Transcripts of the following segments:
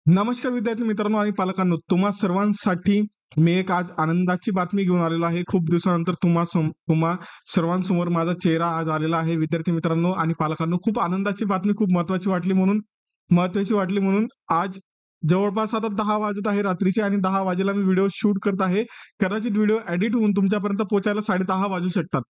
नमस्कार विद्यार्थी मित्रांनो आणि पालकांनो, तुम्हा सर्वांसाठी मी एक आज आनंदाची बातमी घेऊन आलेलो आहे. खूप दिवसानंतर तुम्हा सर्वांसमोर माझा चेहरा आज आलेला आहे. विद्यार्थी मित्रांनो आणि पालकांनो, खूप आनंदाची बातमी खूप महत्वाची वाटली म्हणून आज जवळपास आता 10 वाजत आहे रात्रीचे आणि 10 वाजेला मी व्हिडिओ शूट करत आहे. कदाचित व्हिडिओ एडिट होऊन तुमच्यापर्यंत पोहोचायला 10:30 वाजू शकतात.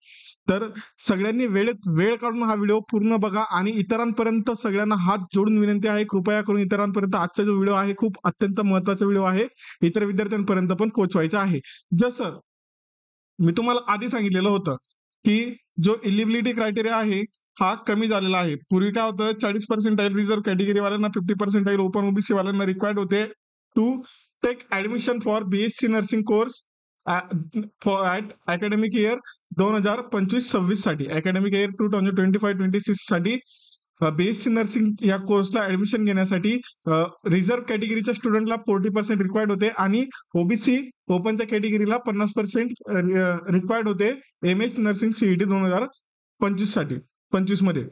तर सगळ्यांनी वेळ काढून हा व्हिडिओ पूर्ण बघा आणि इतरांपर्यंत सगळ्यांना हात जोडून विनंती आहे, कृपया करून इतरांपर्यंत आजचा जो व्हिडिओ आहे खूप अत्यंत महत्त्वाचा व्हिडिओ आहे. इतर विद्यार्थ्यांपर्यंत पण पोहोचवायचा आहे. जसं मी तुम्हाला आधी सांगितलेलं होतं, की जो एलिजिबिलिटी क्रायटेरिया आहे, हा कमी झालेला आहे. पूर्वी काय होतं 40 पर्सेंटाइल रिझर्व्ह कॅटेगरी वाल्यांना, 50 पर्सेंटाइल ओपन ओबीसी वाल्यांना रिक्वायर्ड होते to take admission for BSc nursing course for academic year 2025-26 साठी, अकॅडमिक इयर 2025-26 साठी बीएससी नर्सिंग या कोर्सला ऍडमिशन घेण्यासाठी रिझर्व्ह कॅटेगरीच्या स्टुडंटला 40% रिक्वायर्ड होते आणि ओबीसी ओपनच्या कॅटेगरीला 50% रिक्वायर्ड होते एमएच नर्सिंग सीईटी 2025 मध्ये.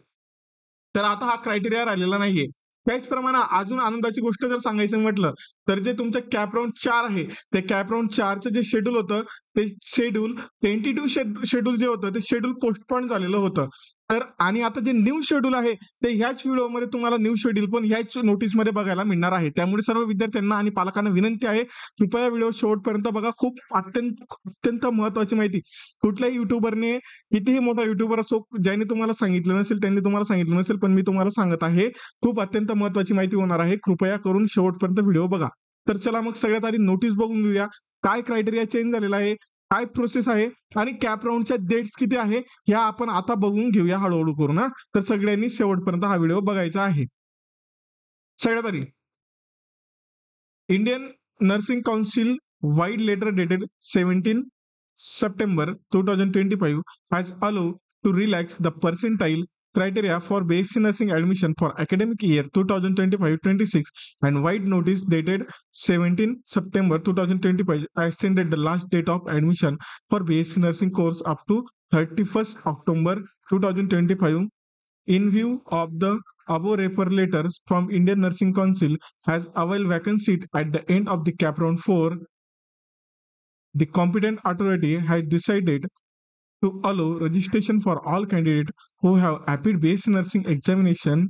तर आता हा क्रायटेरिया राहिलेला नाहीये. त्याचप्रमाणे अजून आनंदाची गोष्ट जर सांगायचं म्हटलं तर जे तुमचं कॅप राऊंड 4 आहे, ते कॅप राऊंड 4चं जे शेड्यूल होतं, ते शेड्यूल टेंटेटिव्ह शेड्यूल जे होतं ते शेड्यूल पोस्टपोन झालेलं होतं. तर आणि आता जे न्यू शेड्यूल आहे ते ह्याच व्हिडिओमध्ये तुम्हाला न्यू शेड्यूल पण ह्याच नोटीसमध्ये बघायला मिळणार आहे. त्यामुळे सर्व विद्यार्थ्यांना आणि पालकांना विनंती आहे, कृपया व्हिडिओ शेवटपर्यंत बघा. खूप अत्यंत महत्वाची माहिती. कुठल्याही युट्यूबरने, कितीही मोठा युट्यूबर असो, ज्याने तुम्हाला सांगितलं नसेल त्यांनी तुम्हाला सांगितलं नसेल, पण मी तुम्हाला सांगत आहे, खूप अत्यंत महत्वाची माहिती होणार आहे. कृपया करून शेवटपर्यंत व्हिडिओ बघा. तर चला मग सगळ्यात आधी नोटीस बघून घेऊया. काय क्रायटेरिया चेंज झालेला आहे, काय प्रोसेस आहे आणि कॅप राऊंडच्या डेट्स किती आहे, ह्या आपण आता बघून घेऊया हळूहळू करून. तर सगळ्यांनी शेवटपर्यंत हा व्हिडिओ बघायचा आहे. सगळ्यात आधी Indian nursing council vide letter dated 17 September 2025 has allowed to relax the percentile criteria for BSc nursing admission for academic year 2025-26 and wide notice dated 17 September 2025 extended the last date of admission for BSc nursing course up to 31st October 2025 in view of the above refer letters from Indian Nursing Council has availed vacancy at the end of the cap round 4. The competent authority has decided to allow registration for all candidates who have appeared based nursing examination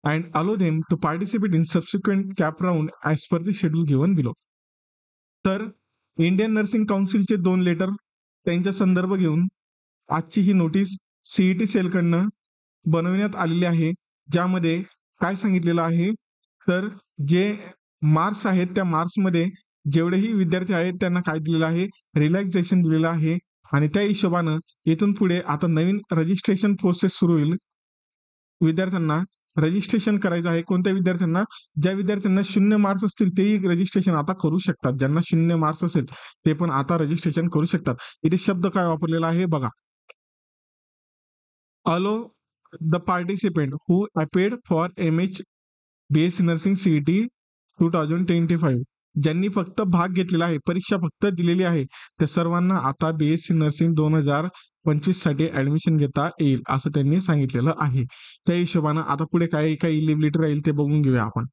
and allow them to participate in subsequent cap round as per the schedule given below. तर Indian nursing काउन्सिलचे 2 letter, त्यांचा संदर्भ घेऊन आजची ही notice CET सेलकडनं बनवण्यात आलेली आहे. ज्यामध्ये काय सांगितलेलं आहे, तर जे मार्क्स आहेत त्या मार्क्समध्ये जेवढेही विद्यार्थी आहेत त्यांना काय दिलेलं आहे, रिलॅक्सेशन दिलेलं आहे आणि त्या हिशोबानं इथून पुढे आता नवीन रजिस्ट्रेशन प्रोसेस सुरू होईल. विद्यार्थ्यांना रजिस्ट्रेशन करायचं आहे. कोणत्या विद्यार्थ्यांना? ज्या विद्यार्थ्यांना 0 मार्क्स असतील तेही रजिस्ट्रेशन आता करू शकतात. ज्यांना 0 मार्क्स असेल ते पण आता रजिस्ट्रेशन करू शकतात. इथे शब्द काय वापरलेला आहे बघा. अलो the participant who appeared for MH BSc nursing CET 2025, ज्यांनी फक्त भाग घेतलेला आहे, परीक्षा फक्त दिलेली आहे, त्या सर्वांना आता BSc नर्सिंग 2025 साठी ऍडमिशन घेता येईल असं त्यांनी सांगितलेलं आहे. त्या हिशोबानं आता पुढे काय काय इलिजिबिलिटी राहील ते बघून घेऊया आपण.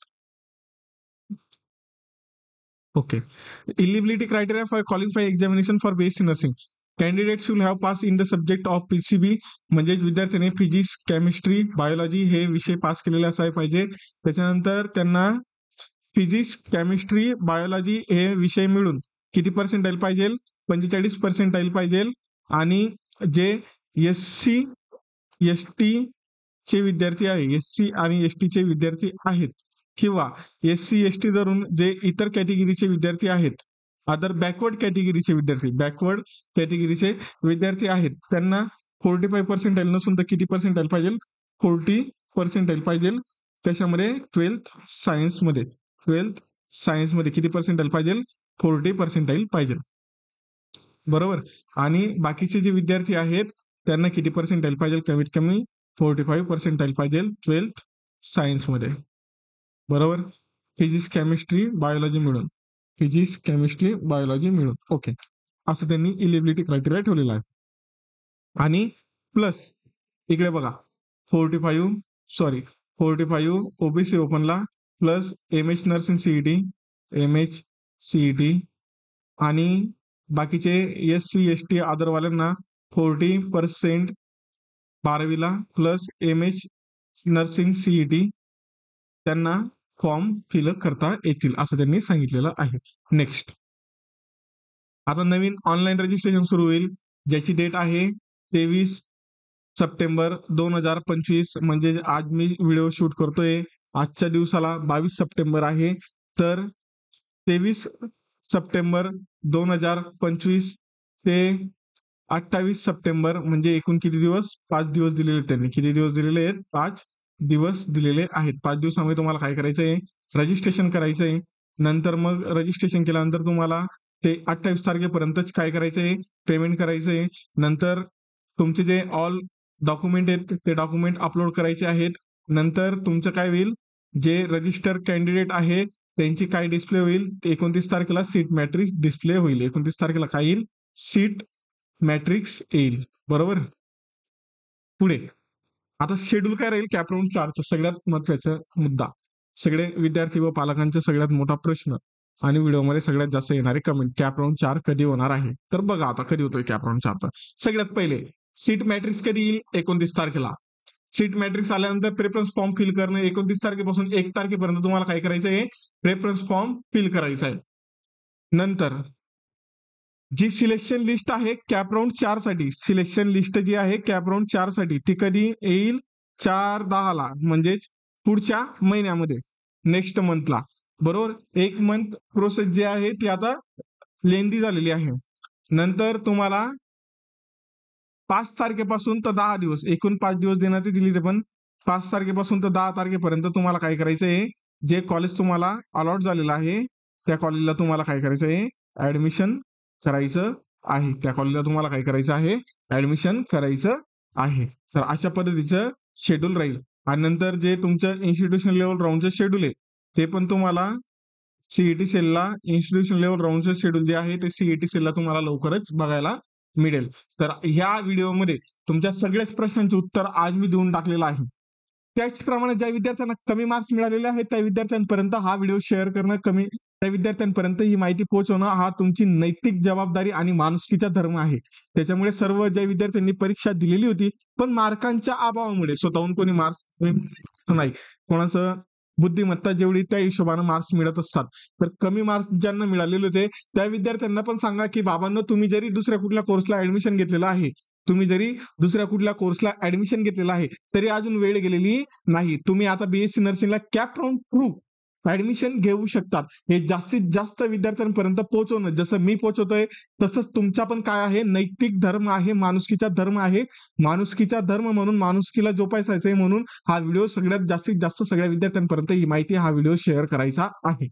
Okay. Eligibility criteria for qualifying examination for BSc nursing. Candidates should have passed in the subject of PCB, म्हणजे विद्यार्थ्यांनी फिजिक्स, केमिस्ट्री, बायोलॉजी हे विषय पास केलेले असायला पाहिजे. त्याच्यानंतर त्यांना फिजिक्स, केमिस्ट्री, बायोलॉजी हे विषय मिळून किती पर्सेंटाइल पाहिजे? 45 पर्सेंटाइल पाहिजे. आणि जे SC ST चे विद्यार्थी आहे, SC आणि ST चे विद्यार्थी आहेत किंवा SC ST धरून जे इतर कॅटेगरीचे विद्यार्थी आहेत, अदर बॅकवर्ड कॅटेगरीचे विद्यार्थी आहेत, त्यांना 45 पर्सेंटाइल नसून तर किती पर्सेंटाइल पाहिजे? 40 पर्सेंटाइल पाहिजे. त्याच्यामध्ये 12th सायन्समध्ये किती पर्सेंटाइल पाहिजे? 40 पर्सेंटाइल पाहिजे. बरोबर. आणि बाकीचे जे विद्यार्थी आहेत त्यांना किती पर्सेंटाइल पाहिजे? कमीत कमी 45 पर्सेंटाइल पाहिजे 12th सायन्समध्ये. बरोबर. फिजिक्स, केमिस्ट्री, बायोलॉजी मिळून. ओके. असं त्यांनी इलिजिबिलिटी क्रायटेरिया ठेवलेला आहे. आणि प्लस इकडे बघा 45 ओबीसी ओपनला plus MH nursing CET, MH CET आणि बाकीचे SC ST अदरवाल्यांना 40% 12वीला प्लस MH नर्सिंग CET त्यांना फॉर्म फिल करता येतील असं त्यांनी सांगितलेलं आहे. नेक्स्ट, आता नवीन ऑनलाईन रजिस्ट्रेशन सुरू होईल, ज्याची डेट आहे 23 सप्टेंबर 2025. म्हणजे आज मी व्हिडिओ शूट करतोय, आजच्या दिवसाला 22 सप्टेंबर आहे. तर 23 सप्टेंबर 2025 ते 28 सप्टेंबर म्हणजे एकूण किती दिवस? 5 दिवस दिलेले आहेत त्यांनी. किती दिवस दिलेले आहेत? 5 दिवस दिलेले आहेत. 5 दिवसामध्ये तुम्हाला काय करायचं आहे? रजिस्ट्रेशन करायचं आहे. नंतर मग रजिस्ट्रेशन केल्यानंतर तुम्हाला ते 28 तारखेपर्यंतच काय करायचं आहे? पेमेंट करायचं आहे. नंतर तुमचे जे ऑल डॉक्युमेंट आहेत ते डॉक्युमेंट अपलोड करायचे आहेत. नंतर तुमचं काय होईल? जे रजिस्टर कॅन्डिडेट आहे त्यांची काय डिस्प्ले होईल? 29 तारखेला सीट मॅट्रिक्स डिस्प्ले होईल. 29 तारखेला काय येईल? सीट मॅट्रिक्स येईल. बरोबर. पुढे आता शेड्यूल काय राहील? कॅपराऊंड 4चा सगळ्यात महत्वाचा मुद्दा, सगळे विद्यार्थी व पालकांचा सगळ्यात मोठा प्रश्न आणि व्हिडिओमध्ये सगळ्यात जास्त येणारे कमेंट, कॅपराऊंड 4 कधी होणार आहे? तर बघा आता कधी होतोय कॅपराऊंड 4. सगळ्यात पहिले सीट मॅट्रिक्स कधी येईल? 29 तारखेला. सीट मॅट्रिक्स आल्यानंतर प्रेफरन्स फॉर्म फिल करणं 29 तारखेपासून 1 तारखेपर्यंत तुम्हाला काय करायचं आहे? प्रेफरन्स फॉर्म फिल करायचा आहे. नंतर जी सिलेक्शन लिस्ट आहे कॅपराऊंड 4 साठी, सिलेक्शन लिस्ट जी आहे कॅपराऊंड 4 साठी ती कधी येईल? 4/10ला, म्हणजेच पुढच्या महिन्यामध्ये, नेक्स्ट मंथला. बरोबर. 1 मंथ प्रोसेस जी आहे ती आता लेंदी झालेली आहे. नंतर तुम्हाला 5 तारखेपासून तर 10 दिवस, एकूण 5 दिवस देण्यात दिली, पण 5 तारखेपासून तर 10 तारखेपर्यंत तुम्हाला काय करायचं आहे? जे कॉलेज तुम्हाला अलॉट झालेलं आहे त्या कॉलेजला तुम्हाला काय करायचं आहे? ऍडमिशन करायचं आहे. त्या कॉलेजला तुम्हाला काय करायचं आहे? ऍडमिशन करायचं आहे. तर अशा पद्धतीचं शेड्यूल राहील. आणि नंतर जे तुमचं इन्स्टिट्यूशन लेवल राऊंडचं शेड्यूल आहे ते पण तुम्हाला CET सेलला, इन्स्टिट्यूशन लेवल राऊंडचं शेड्यूल जे आहे ते CET सेलला तुम्हाला लवकरच बघायला मिळेल. तर ह्या व्हिडिओमध्ये तुमच्या सगळ्याच प्रश्नांचे उत्तर आज मी देऊन टाकलेलं आहे. त्याचप्रमाणे ज्या विद्यार्थ्यांना कमी मार्क्स मिळालेले आहेत त्या विद्यार्थ्यांपर्यंत हा व्हिडिओ शेअर करणं, त्या विद्यार्थ्यांपर्यंत ही माहिती पोहोचवणं हा तुमची नैतिक जबाबदारी आणि माणुसकीचा धर्म आहे. त्याच्यामुळे सर्व ज्या विद्यार्थ्यांनी परीक्षा दिलेली होती पण मार्कांच्या अभावामुळे, स्वतःहून कोणी मार्क्स नाही, कोणाचं बुद्धिमत्ता जेवढी त्या हिशोबाने मार्क्स मिळत असतात, तर कमी मार्क्स ज्यांना मिळालेले होते त्या विद्यार्थ्यांना पण सांगा की बाबांनो, तुम्ही जरी दुसऱ्या कुठल्या कोर्सला ऍडमिशन घेतलेलं आहे, तुम्ही जरी दुसऱ्या कुठल्या कोर्सला ऍडमिशन घेतलेलं आहे तरी अजून वेळ गेलेली नाही. तुम्ही आता BSc नर्सिंगला कॅपराऊंड थ्रू ऍडमिशन घेऊ शकतात. हे जास्तीत जास्त विद्यार्थ्यांपर्यंत पोहोचवणं, जसं मी पोहोचवतोय तसंच तुमचा पण काय आहे? नैतिक धर्म आहे, माणुसकीचा धर्म आहे. माणुसकीचा धर्म म्हणून, माणुसकीला जोपासायचंय म्हणून हा व्हिडिओ सगळ्यात जास्तीत जास्त सगळ्या विद्यार्थ्यांपर्यंत ही माहिती, हा व्हिडिओ शेअर करायचा आहे.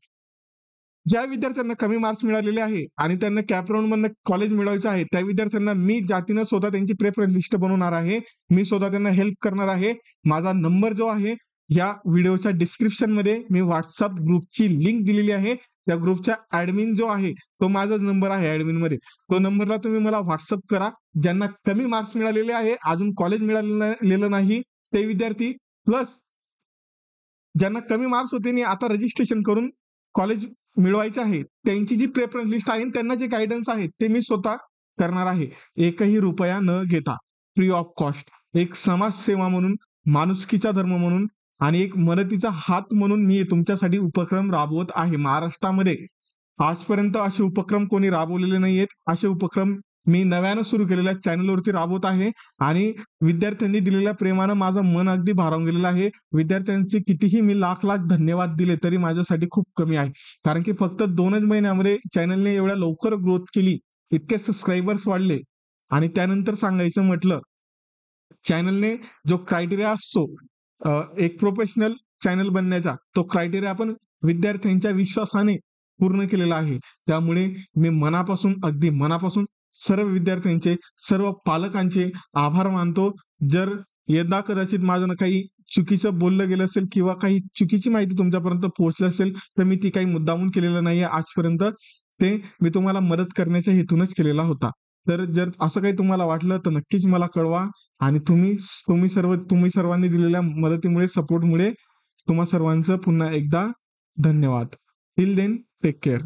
ज्या विद्यार्थ्यांना कमी मार्क्स मिळालेले आहे आणि त्यांना कॅपराऊंड मधनं कॉलेज मिळवायचं आहे त्या विद्यार्थ्यांना मी जातीनं स्वतः त्यांची प्रेफरन्स लिस्ट बनवणार आहे. मी स्वतः त्यांना हेल्प करणार आहे. माझा नंबर जो आहे या व्हिडिओच्या डिस्क्रिप्शन मध्ये मी व्हॉट्सअप ग्रुपची लिंक दिलेली आहे. त्या ग्रुपचा ऍडमिन जो आहे तो माझाच नंबर आहे ऍडमिन मध्ये. तो नंबरला तुम्ही मला व्हॉट्सअप करा. ज्यांना कमी मार्क्स मिळालेले आहे, अजून कॉलेज मिळालेलं नाही ते विद्यार्थी, प्लस ज्यांना कमी मार्क्स होते आणि आता रजिस्ट्रेशन करून कॉलेज मिळवायचं आहे त्यांची जी प्रेफरन्स लिस्ट आहे त्यांना जे गायडन्स आहे ते मी स्वतः करणार आहे. एकही रुपया न घेता, फ्री ऑफ कॉस्ट. एक समाजसेवा म्हणून, माणुसकीचा धर्म म्हणून आणि एक मदतीचा हात म्हणून मी तुमच्यासाठी उपक्रम राबवत आहे. महाराष्ट्रामध्ये आजपर्यंत असे उपक्रम कोणी राबवलेले नाहीयेत. असे उपक्रम मी नव्यानं सुरू केलेल्या चॅनलवरती राबवत आहे आणि विद्यार्थ्यांनी दिलेल्या प्रेमानं माझं मन अगदी भारावून गेलेलं आहे. विद्यार्थ्यांचे कितीही मी लाख लाख धन्यवाद दिले तरी माझ्यासाठी खूप कमी आहे. कारण की फक्त 2च महिन्यामध्ये चॅनलने एवढ्या लवकर ग्रोथ केली, इतके सबस्क्रायबर्स वाढले. आणि त्यानंतर सांगायचं म्हटलं, चॅनलने जो क्रायटेरिया असतो एक प्रोफेशनल चॅनल बनण्याचा, तो क्रायटेरिया आपण विद्यार्थ्यांच्या विश्वासाने पूर्ण केलेला आहे. त्यामुळे मी मनापासून, अगदी मनापासून सर्व विद्यार्थ्यांचे, सर्व पालकांचे आभार मानतो. जर यदा कदाचित माझं काही चुकीचं बोललं गेलं असेल किंवा काही चुकीची माहिती तुमच्यापर्यंत पोहोचली असेल तर मी ती काही मुद्दामून केलेलं नाहीये आजपर्यंत. ते मी तुम्हाला मदत करण्याच्या हेतूनच केलेला होता. तर जर असं काही तुम्हाला वाटलं तर नक्कीच मला कळवा. आणि तुम्ही सर्वांनी दिलेल्या मदतीमुळे, सपोर्टमुळे तुम्हा सर्वांचं पुन्हा एकदा धन्यवाद. Till then take care.